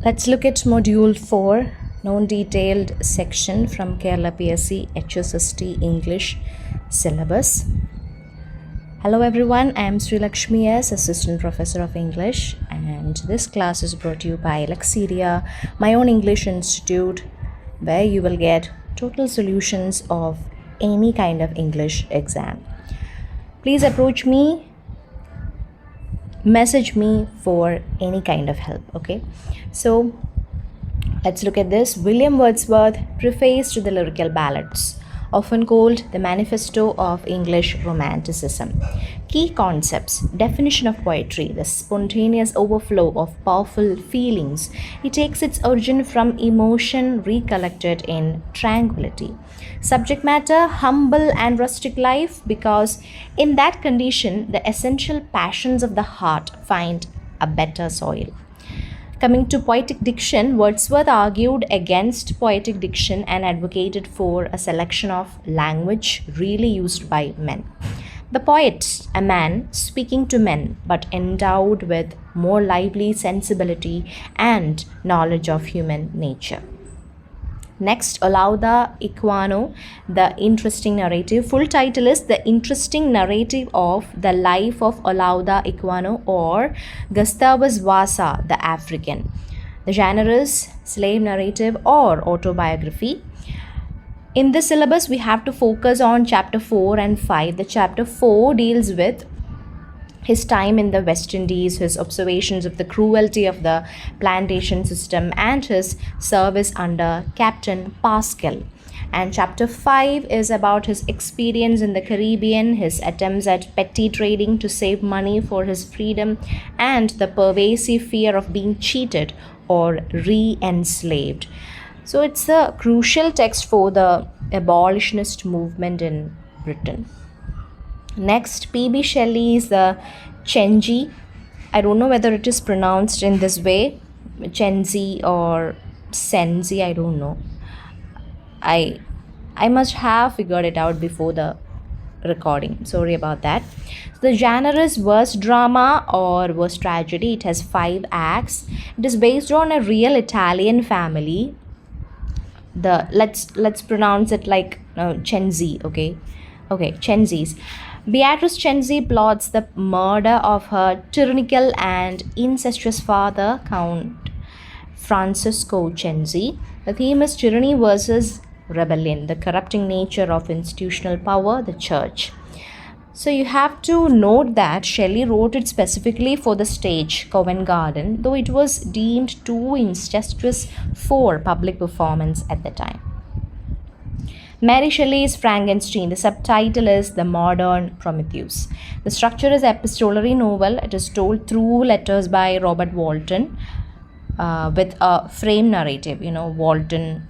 Let's look at Module 4, non-detailed section from Kerala PSC HSST English syllabus. Hello everyone, I am Sri Lakshmi S, Assistant Professor of English, and this class is brought to you by Lexeria, my own English institute, where you will get total solutions of any kind of English exam. Please approach me, message me for any kind of help, okay? So let's look at this. William Wordsworth, Preface to the Lyrical Ballads, often called the Manifesto of English Romanticism. Key concepts: definition of poetry, the spontaneous overflow of powerful feelings. It takes its origin from emotion recollected in tranquility. Subject matter: humble and rustic life, because in that condition the essential passions of the heart find a better soil. Coming to poetic diction, Wordsworth argued against poetic diction and advocated for a selection of language really used by men. The poet, a man speaking to men, but endowed with more lively sensibility and knowledge of human nature. Next, Olauda, Equiano, the interesting narrative. Full title is The Interesting Narrative of the Life of Olauda Equiano, or Gustavus Vasa the African. The genre is slave narrative or autobiography. In this syllabus, we have to focus on chapter 4 and 5. The chapter 4 deals with his time in the West Indies, his observations of the cruelty of the plantation system, and his service under Captain Pascal. And chapter 5 is about his experience in the Caribbean, his attempts at petty trading to save money for his freedom, and the pervasive fear of being cheated or re-enslaved. So it's a crucial text for the abolitionist movement in Britain. Next, P.B. Shelley is the Cenci. I don't know whether it is pronounced in this way, Cenci or Cenci, I don't know. I must have figured it out before the recording. Sorry about that. The genre is verse drama or verse tragedy. It has 5 acts. It is based on a real Italian family. Let's pronounce it like Cenci, okay? Okay, Cenci's. Beatrice Cenci plots the murder of her tyrannical and incestuous father, Count Francesco Cenci. The theme is tyranny versus rebellion, the corrupting nature of institutional power, the church. So you have to note that Shelley wrote it specifically for the stage, Covent Garden, though it was deemed too incestuous for public performance at the time. Mary Shelley's Frankenstein. The subtitle is The Modern Prometheus. The structure is epistolary novel. It is told through letters by Robert Walton with a frame narrative. Walton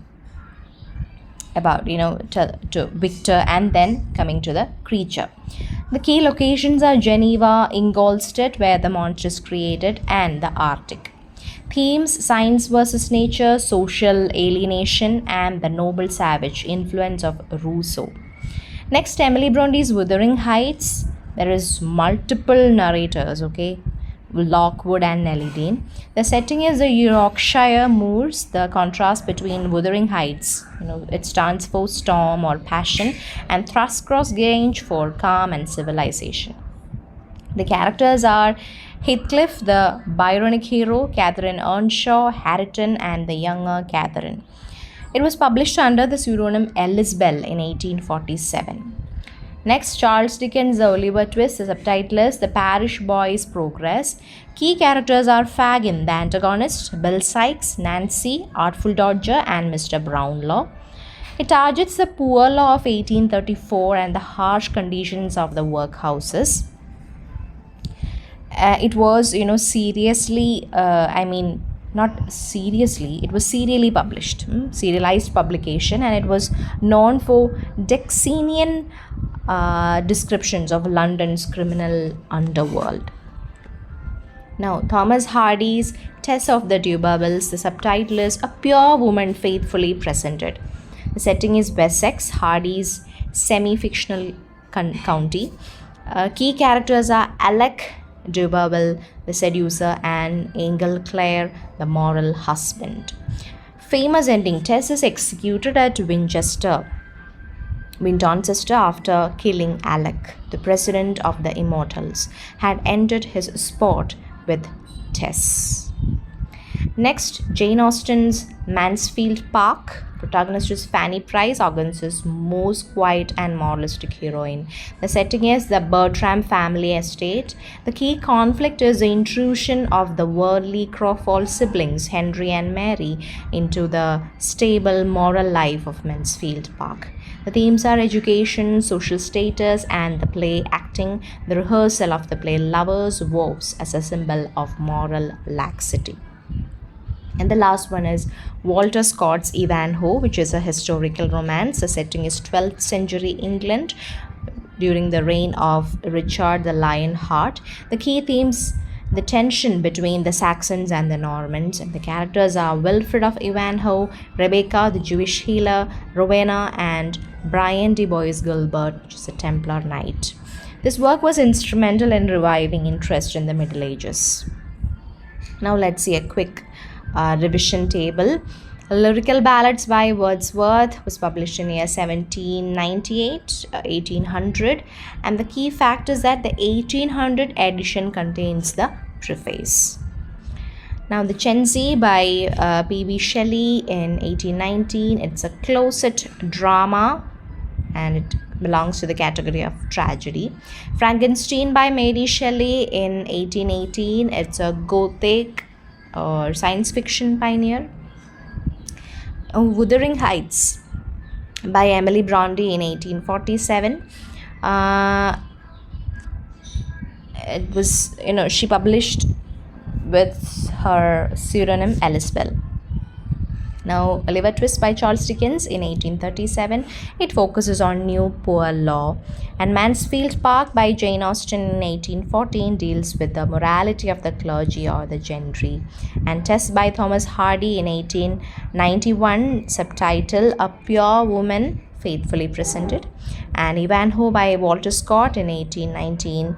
about, to Victor, and then coming to the creature. The key locations are Geneva, Ingolstadt, where the monster is created, and the Arctic. Themes: science versus nature, social alienation, and the noble savage, influence of Rousseau. Next, Emily Bronte's Wuthering Heights. There is multiple narrators, okay? Lockwood and Nellie Dean. The setting is the Yorkshire moors. The contrast between Wuthering Heights, it stands for storm or passion, and Thrushcross Grange for calm and civilization. The characters are Heathcliff, the Byronic hero, Catherine Earnshaw, Hareton, and the younger Catherine. It was published under the pseudonym Ellis Bell in 1847. Next, Charles Dickens' The Oliver Twist. The subtitle is The Parish Boy's Progress. Key characters are Fagin, the antagonist, Bill Sykes, Nancy, Artful Dodger, and Mr. Brownlow. It targets the poor law of 1834 and the harsh conditions of the workhouses. It was, seriously, not seriously, it was serially published, serialized publication, and it was known for Dickenian descriptions of London's criminal underworld. Now, Thomas Hardy's Tess of the Tuberville's. The subtitle is A Pure Woman Faithfully Presented. The setting is Wessex, Hardy's semi-fictional county. Key characters are Alec Duberville, the seducer, and Angel Clare, the moral husband. Famous ending: Tess is executed at Wintoncester after killing Alec. The president of the Immortals had ended his sport with Tess. Next, Jane Austen's Mansfield Park. Protagonist is Fanny Price, Austen's most quiet and moralistic heroine. The setting is the Bertram family estate. The key conflict is the intrusion of the worldly Crawford siblings, Henry and Mary, into the stable moral life of Mansfield Park. The themes are education, social status, and the play acting, the rehearsal of the play Lovers' Woes as a symbol of moral laxity. And the last one is Walter Scott's Ivanhoe, which is a historical romance. The setting is 12th century England during the reign of Richard the Lionheart. The key themes: the tension between the Saxons and the Normans, and the characters are Wilfred of Ivanhoe, Rebecca the Jewish healer, Rowena, and Brian de Bois Gilbert, which is a Templar knight. This work was instrumental in reviving interest in the Middle Ages. Now let's see a quick revision table. Lyrical Ballads by Wordsworth was published in year 1798, 1800, and the key fact is that the 1800 edition contains the preface. Now the Cenci by P.B. Shelley in 1819, it's a closet drama and it belongs to the category of tragedy. Frankenstein by Mary Shelley in 1818, it's a Gothic or science fiction pioneer. Wuthering Heights by Emily Bronte in 1847. It was, she published with her pseudonym Alice Bell. Now, Oliver Twist by Charles Dickens in 1837. It focuses on new poor law. And Mansfield Park by Jane Austen in 1814 deals with the morality of the clergy or the gentry. And Tess by Thomas Hardy in 1891, subtitle A Pure Woman Faithfully Presented. And Ivanhoe by Walter Scott in 1819.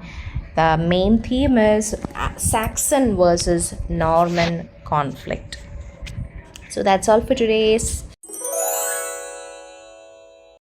The main theme is Saxon versus Norman conflict. So that's all for today's